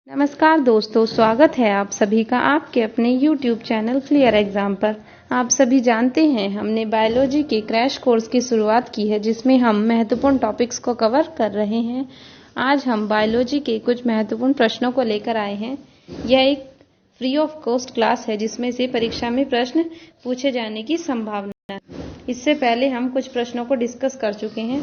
नमस्कार दोस्तों, स्वागत है आप सभी का आपके अपने YouTube चैनल क्लियर एग्जाम पर। आप सभी जानते हैं हमने बायोलॉजी के क्रैश कोर्स की शुरुआत की है जिसमें हम महत्वपूर्ण टॉपिक्स को कवर कर रहे हैं। आज हम बायोलॉजी के कुछ महत्वपूर्ण प्रश्नों को लेकर आए हैं। यह एक फ्री ऑफ कॉस्ट क्लास है जिसमें से परीक्षा में प्रश्न पूछे जाने की संभावना है। इससे पहले हम कुछ प्रश्नों को डिस्कस कर चुके हैं,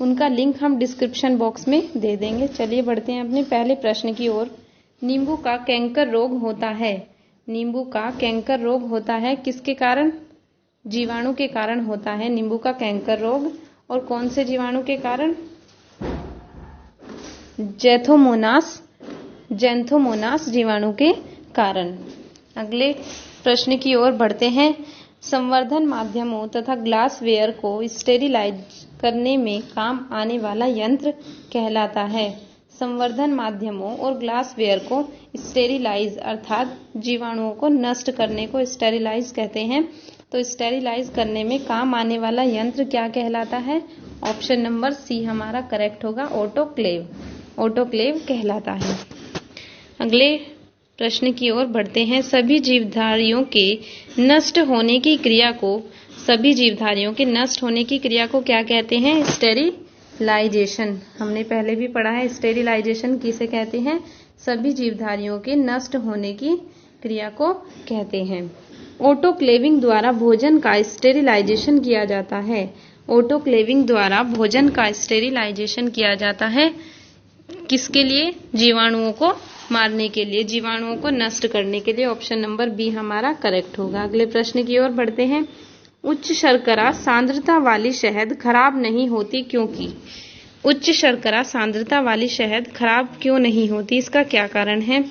उनका लिंक हम डिस्क्रिप्शन बॉक्स में दे देंगे। चलिए बढ़ते हैं अपने पहले प्रश्न की ओर। नींबू का कैंकर रोग होता है। नींबू का कैंकर रोग होता है किसके कारण? जीवाणु के कारण होता है नींबू का कैंकर रोग। और कौन से जीवाणु के कारण? जैंथोमोनास जीवाणु के कारण। अगले प्रश्न की ओर बढ़ते हैं। संवर्धन माध्यमों तथा ग्लासवेयर को स्टेरिलाइज करने में काम आने वाला यंत्र कहलाता है। संवर्धन माध्यमों और ग्लासवेयर को स्टेरिलाइज अर्थात जीवाणुओं को नष्ट करने को स्टेरिलाइज कहते हैं। तो स्टेरिलाइज करने में काम आने वाला यंत्र क्या कहलाता है? ऑप्शन नंबर सी हमारा करेक्ट होगा, ऑटोक्लेव। ऑटोक्लेव कहलाता है। अगले प्रश्न की ओर बढ़ते हैं। सभी जीवधारियों के नष्ट होने की क्रिया को क्या कहते हैं? स्टेरिलाइजेशन। हमने पहले भी पढ़ा है स्टेरिलाइजेशन किसे कहते हैं? सभी जीवधारियों के नष्ट होने की क्रिया को कहते हैं। ऑटोक्लेविंग द्वारा भोजन का स्टेरिलाइजेशन किया जाता है। ऑटोक्लेविंग द्वारा भोजन का स्टेरिलाइजेशन किया जाता है किसके लिए? जीवाणुओं को मारने के लिए, जीवाणुओं को नष्ट करने के लिए। ऑप्शन नंबर बी हमारा करेक्ट होगा। अगले प्रश्न की ओर बढ़ते हैं। उच्च शर्करा सांद्रता वाली शहद खराब नहीं होती क्योंकि? उच्च शर्करा सांद्रता वाली शहद खराब क्यों नहीं होती? इसका क्या कारण है?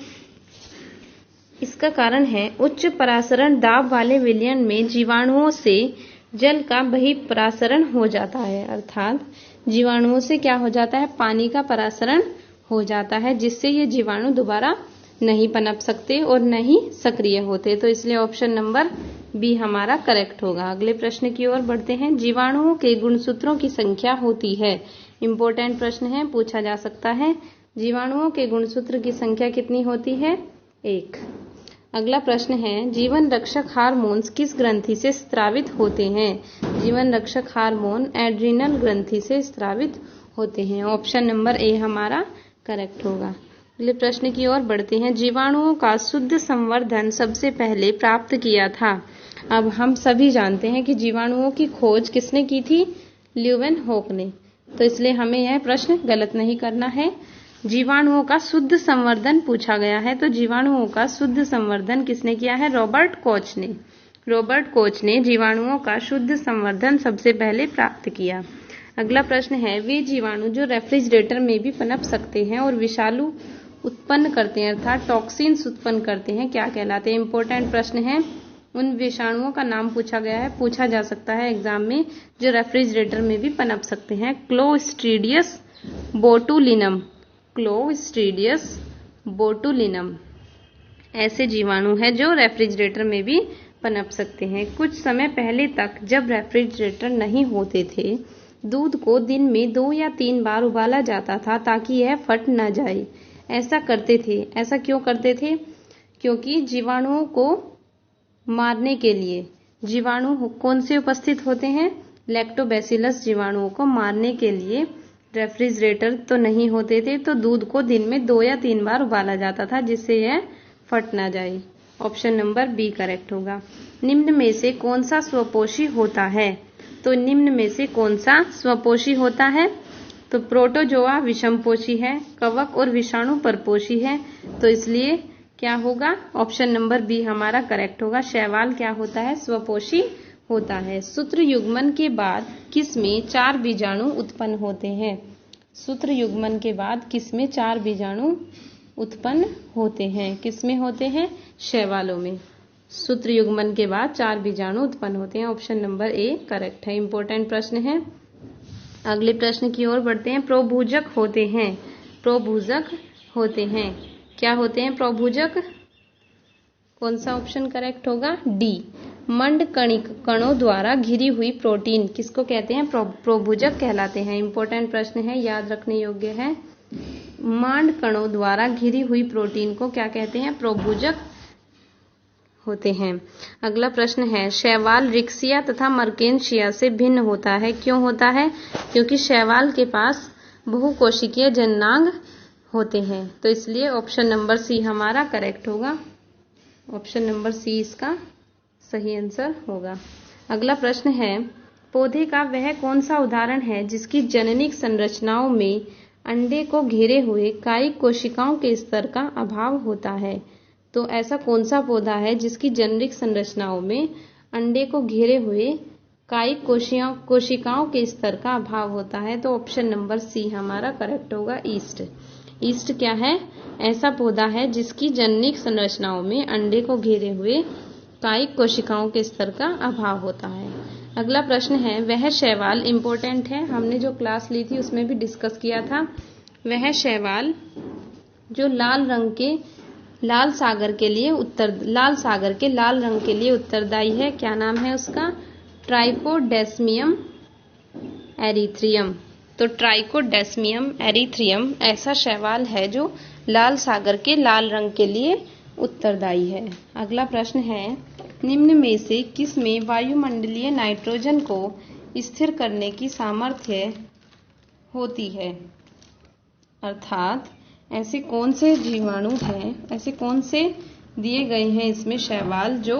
इसका कारण है उच्च परासरण दाब वाले विलयन में जीवाणुओं से जल का बहिःपरासरण हो जाता है। अर्थात जीवाणुओं से क्या हो जाता है? पानी का परासरण हो जाता है, जिससे ये जीवाणु दोबारा नहीं पनप सकते और नहीं सक्रिय होते। तो इसलिए ऑप्शन नंबर बी हमारा करेक्ट होगा। अगले प्रश्न की ओर बढ़ते हैं। जीवाणुओं के गुणसूत्रों की संख्या होती है। इंपॉर्टेंट प्रश्न है, पूछा जा सकता है। जीवाणुओं के गुणसूत्र की संख्या कितनी होती है? 1। अगला प्रश्न है। जीवन रक्षक हार्मोन्स किस ग्रंथि से स्रावित होते हैं? जीवन रक्षक हार्मोन एड्रिनल ग्रंथि से स्रावित होते हैं। ऑप्शन नंबर ए हमारा करेक्ट होगा। अगले प्रश्न की ओर बढ़ते हैं। जीवाणुओं का शुद्ध संवर्धन सबसे पहले प्राप्त किया था। अब हम सभी जानते हैं कि जीवाणुओं की खोज किसने की थी? ल्यूवेनहॉक ने। तो इसलिए हमें यह प्रश्न गलत नहीं करना है। जीवाणुओं का शुद्ध संवर्धन पूछा गया है, तो जीवाणुओं का शुद्ध संवर्धन किसने किया है? रॉबर्ट कोच ने। रॉबर्ट कोच ने जीवाणुओं का शुद्ध संवर्धन सबसे पहले प्राप्त किया। अगला प्रश्न है। वे जीवाणु जो रेफ्रिजरेटर में भी पनप सकते हैं और विषाणु उत्पन्न करते हैं अर्थात टॉक्सिन्स उत्पन्न करते हैं, क्या कहलाते हैं? इंपॉर्टेंट प्रश्न है। उन विषाणुओं का नाम पूछा गया है, पूछा जा सकता है एग्जाम में, जो रेफ्रिजरेटर में भी पनप सकते हैं। क्लोस्ट्रीडियस बोटुलिनम। क्लोस्ट्रीडियस बोटुलिनम ऐसे जीवाणु है जो रेफ्रिजरेटर में भी पनप सकते हैं। कुछ समय पहले तक जब रेफ्रिजरेटर नहीं होते थे, दूध को दिन में 2 या 3 बार उबाला जाता था ताकि यह फट न जाए। ऐसा करते थे। ऐसा क्यों करते थे? क्योंकि जीवाणुओं को मारने के लिए। जीवाणु कौन से उपस्थित होते हैं? लैक्टोबैसिलस जीवाणुओं को मारने के लिए रेफ्रिजरेटर तो नहीं होते थे, तो दूध को दिन में 2 या 3 बार उबाला जाता था जिससे यह फट ना जाए। ऑप्शन नंबर बी करेक्ट होगा। निम्न में से कौन सा स्वपोषी होता है? तो निम्न में से कौन सा स्वपोषी होता है? तो प्रोटोजोआ विषमपोषी है, कवक और विषाणु परपोषी है। तो इसलिए क्या होगा? ऑप्शन नंबर बी हमारा करेक्ट होगा। शैवाल क्या होता है? स्वपोषी होता है। सूत्र युग्मन के बाद किसमें 4 बीजाणु उत्पन्न होते हैं? सूत्र युग्मन के बाद किसमें 4 बीजाणु उत्पन्न होते हैं? किसमें होते हैं? शैवालों में। सूत्र युग्मन के बाद 4 बीजाणु उत्पन्न होते हैं। ऑप्शन नंबर ए करेक्ट है। इंपॉर्टेंट प्रश्न है। अगले प्रश्न की ओर बढ़ते हैं। प्रोभूजक होते हैं। प्रोभूजक होते हैं। क्या होते हैं प्रोभूजक? कौन सा ऑप्शन करेक्ट होगा? डी। मंड कणों द्वारा घिरी हुई प्रोटीन किसको कहते हैं? प्रोभूजक कहलाते हैं। इंपॉर्टेंट प्रश्न है, याद रखने योग्य है। मांड कणों द्वारा घिरी हुई प्रोटीन को क्या कहते हैं? प्रोभूजक होते हैं। अगला प्रश्न है, शैवाल रिक्सिया तथा मर्केंशिया से भिन्न होता है। क्यों होता है? क्योंकि शैवाल के पास बहुकोशिकीय जननांग होते हैं, तो इसलिए ऑप्शन नंबर सी हमारा करेक्ट होगा। ऑप्शन नंबर सी इसका सही आंसर होगा। अगला प्रश्न है, पौधे का वह कौन सा उदाहरण है जिसकी जननिक संरचनाओं में अंडे को घेरे हुए कायिक कोशिकाओं के स्तर का अभाव होता है? तो ऐसा कौन सा पौधा है जिसकी जननिक संरचनाओं में अंडे को घेरे हुए कायिक कोशिकाओं के स्तर का अभाव होता है? तो ऑप्शन नंबर सी हमारा करेक्ट होगा, ईस्ट। ईस्ट क्या है? ऐसा पौधा है जिसकी जननिक संरचनाओं में अंडे को घेरे हुए कायिक कोशिकाओं के स्तर का अभाव होता है। अगला प्रश्न है, वह शैवाल, इंपॉर्टेंट है, हमने जो क्लास ली थी उसमें भी डिस्कस किया था। वह शैवाल जो लाल सागर के लाल रंग के लिए उत्तरदायी है, क्या नाम है उसका? ट्राइकोडेस्मियम एरीथ्रियम। तो ट्राइकोडेस्मियम एरीथ्रियम ऐसा शैवाल है जो लाल सागर के लाल रंग के लिए उत्तरदायी है। अगला प्रश्न है, निम्न में से किस में वायुमंडलीय नाइट्रोजन को स्थिर करने की सामर्थ्य होती है? अर्थात ऐसे कौन से जीवाणु हैं, ऐसे कौन से दिए गए हैं इसमें शैवाल जो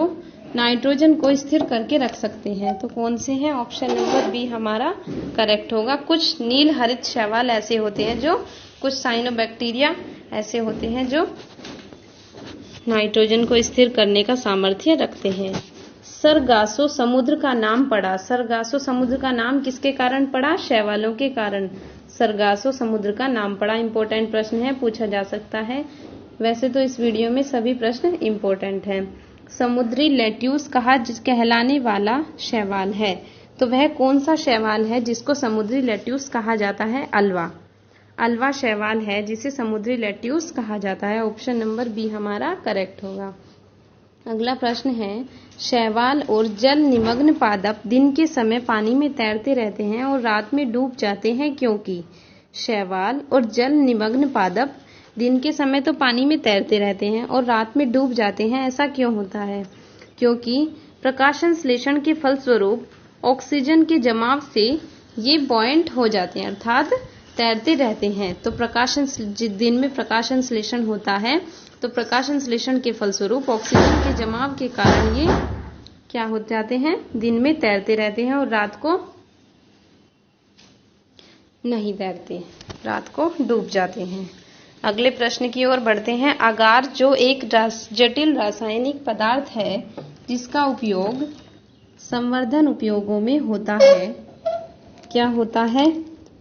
नाइट्रोजन को स्थिर करके रख सकते हैं? तो कौन से हैं? ऑप्शन नंबर बी हमारा करेक्ट होगा। कुछ नील हरित शैवाल ऐसे होते हैं जो, कुछ साइनोबैक्टीरिया ऐसे होते हैं जो नाइट्रोजन को स्थिर करने का सामर्थ्य रखते हैं। सरगासो समुद्र का नाम पड़ा। सरगासो समुद्र का नाम किसके कारण पड़ा? शैवालों के कारण सरगासो समुद्र का नाम पड़ा। इंपॉर्टेंट प्रश्न है, पूछा जा सकता है। वैसे तो इस वीडियो में सभी प्रश्न इंपॉर्टेंट हैं। समुद्री लेट्यूस कहलाने वाला शैवाल है, तो वह कौन सा शैवाल है जिसको समुद्री लेट्यूस कहा जाता है? अल्वा शैवाल है जिसे समुद्री लेट्यूस कहा जाता है। ऑप्शन नंबर बी हमारा करेक्ट होगा। अगला प्रश्न है, शैवाल और जल निमग्न पादप दिन के समय पानी में तैरते रहते हैं और रात में डूब जाते हैं, क्योंकि शैवाल और जल निमग्न पादप दिन के समय तो पानी में तैरते रहते हैं और रात में डूब जाते हैं, ऐसा क्यों होता है? क्योंकि प्रकाश संश्लेषण के फलस्वरूप ऑक्सीजन के जमाव से ये बॉयंट हो जाते हैं, अर्थात तैरते रहते हैं। तो दिन में प्रकाश संश्लेषण होता है, तो प्रकाश संश्लेषण के फलस्वरूप ऑक्सीजन के जमाव के कारण ये क्या हो जाते हैं? दिन में तैरते रहते हैं और रात को नहीं तैरते, रात को डूब जाते हैं। अगले प्रश्न की ओर बढ़ते हैं। अगार जो एक जटिल रासायनिक पदार्थ है जिसका उपयोग संवर्धन उपयोगों में होता है, क्या होता है?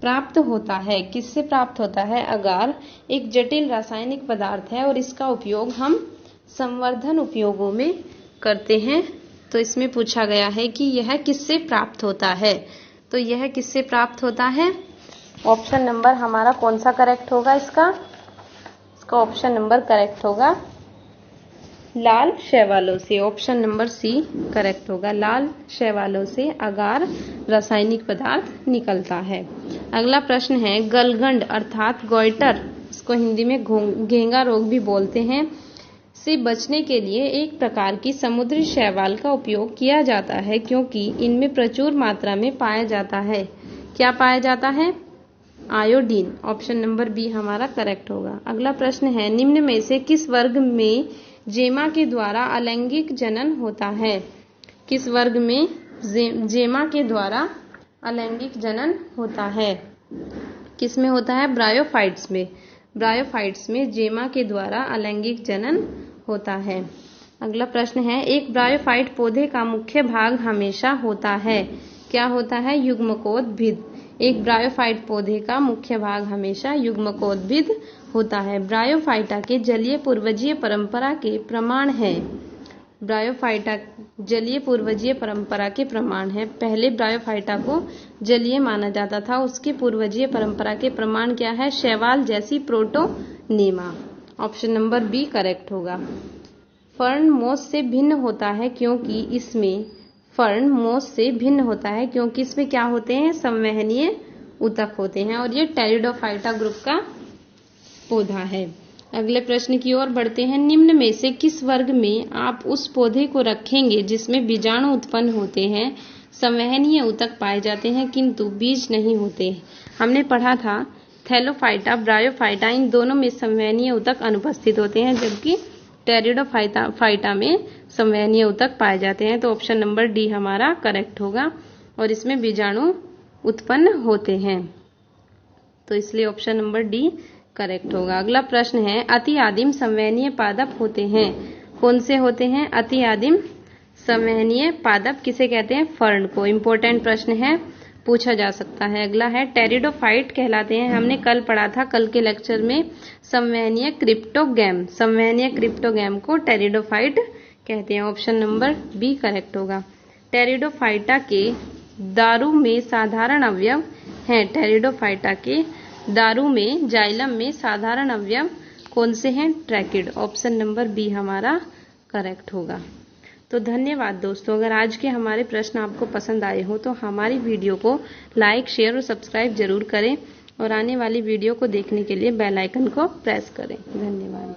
प्राप्त होता है। किससे प्राप्त होता है? अगार एक जटिल रासायनिक पदार्थ है और इसका उपयोग हम संवर्धन उपयोगों में करते हैं। तो इसमें पूछा गया है कि यह किससे प्राप्त होता है? तो यह किससे प्राप्त होता है? ऑप्शन नंबर हमारा कौन सा करेक्ट होगा? इसका ऑप्शन नंबर करेक्ट होगा, लाल शैवालों से। ऑप्शन नंबर सी करेक्ट होगा, लाल शैवालों से अगार रासायनिक पदार्थ निकलता है। अगला प्रश्न है, गलगंड अर्थात गॉइटर, इसको हिंदी में घेंगा रोग भी बोलते हैं, से बचने के लिए एक प्रकार की समुद्री शैवाल का उपयोग किया जाता है, क्योंकि इनमें प्रचुर मात्रा में पाया जाता है। क्या पाया जाता है? आयोडीन। ऑप्शन नंबर बी हमारा करेक्ट होगा। अगला प्रश्न है, निम्न में से किस वर्ग में जेमा के द्वारा अलैंगिक जनन होता है? किस वर्ग में जेमा के द्वारा अलैंगिक जनन होता है? किस में होता है? ब्रायोफाइट्स में। ब्रायोफाइट्स में जेमा के द्वारा अलैंगिक जनन होता है। अगला प्रश्न है, एक ब्रायोफाइट पौधे का मुख्य भाग हमेशा होता है, क्या होता है? युग्मकोद्भिद। एक ब्रायोफाइट पौधे का मुख्य भाग हमेशा युग्मकोद्भिद होता है। ब्रायोफाइटा के जलीय पूर्वजीय परंपरा के प्रमाण है। ब्रायोफाइटा जलीय पूर्वजीय परंपरा के प्रमाण है। पहले ब्रायोफाइटा को जलीय माना जाता था, उसके पूर्वजीय परंपरा के प्रमाण क्या है? शैवाल जैसी protonema. Option number B correct होगा। फर्न मोस से भिन्न होता है क्योंकि इसमें क्या होते हैं? संवहनीय ऊतक होते हैं और ये टेरिडोफाइटा ग्रुप का पौधा है। अगले प्रश्न की ओर बढ़ते हैं। निम्न में से किस वर्ग में आप उस पौधे को रखेंगे जिसमें बीजाणु उत्पन्न होते हैं, संवहनीय ऊतक पाए जाते हैं किंतु बीज नहीं होते? हमने पढ़ा था थैलोफाइटा, ब्रायोफाइटा, इन दोनों में संवहनीय ऊतक अनुपस्थित होते हैं, जबकि टेरिडोफाइटा में संवहनीय ऊतक पाए जाते हैं। तो ऑप्शन नंबर डी हमारा करेक्ट होगा और इसमें बीजाणु उत्पन्न होते हैं, तो इसलिए ऑप्शन नंबर डी करेक्ट होगा। अगला प्रश्न है, अति आदिम संवहनीय पादप होते हैं, कौन से होते हैं? अति आदिम संवहनीय पादप किसे कहते हैं? फर्न को। इंपॉर्टेंट प्रश्न है, पूछा जा सकता है। अगला है, टेरिडोफाइट कहलाते हैं, हमने कल पढ़ा था, कल के लेक्चर में, संवहनीय क्रिप्टोगैम। संवहनीय क्रिप्टोगैम को टेरिडोफाइट कहते हैं। ऑप्शन नंबर बी करेक्ट होगा। टेरिडोफाइटा के दारू में साधारण अवयव हैं, टेरिडोफाइटा के दारू में, जाइलम में साधारण अवयव कौन से हैं? ट्रैकिड। ऑप्शन नंबर बी हमारा करेक्ट होगा। तो धन्यवाद दोस्तों। अगर आज के हमारे प्रश्न आपको पसंद आए हो तो हमारी वीडियो को लाइक, शेयर और सब्सक्राइब जरूर करें और आने वाली वीडियो को देखने के लिए बेल आइकन को प्रेस करें। धन्यवाद।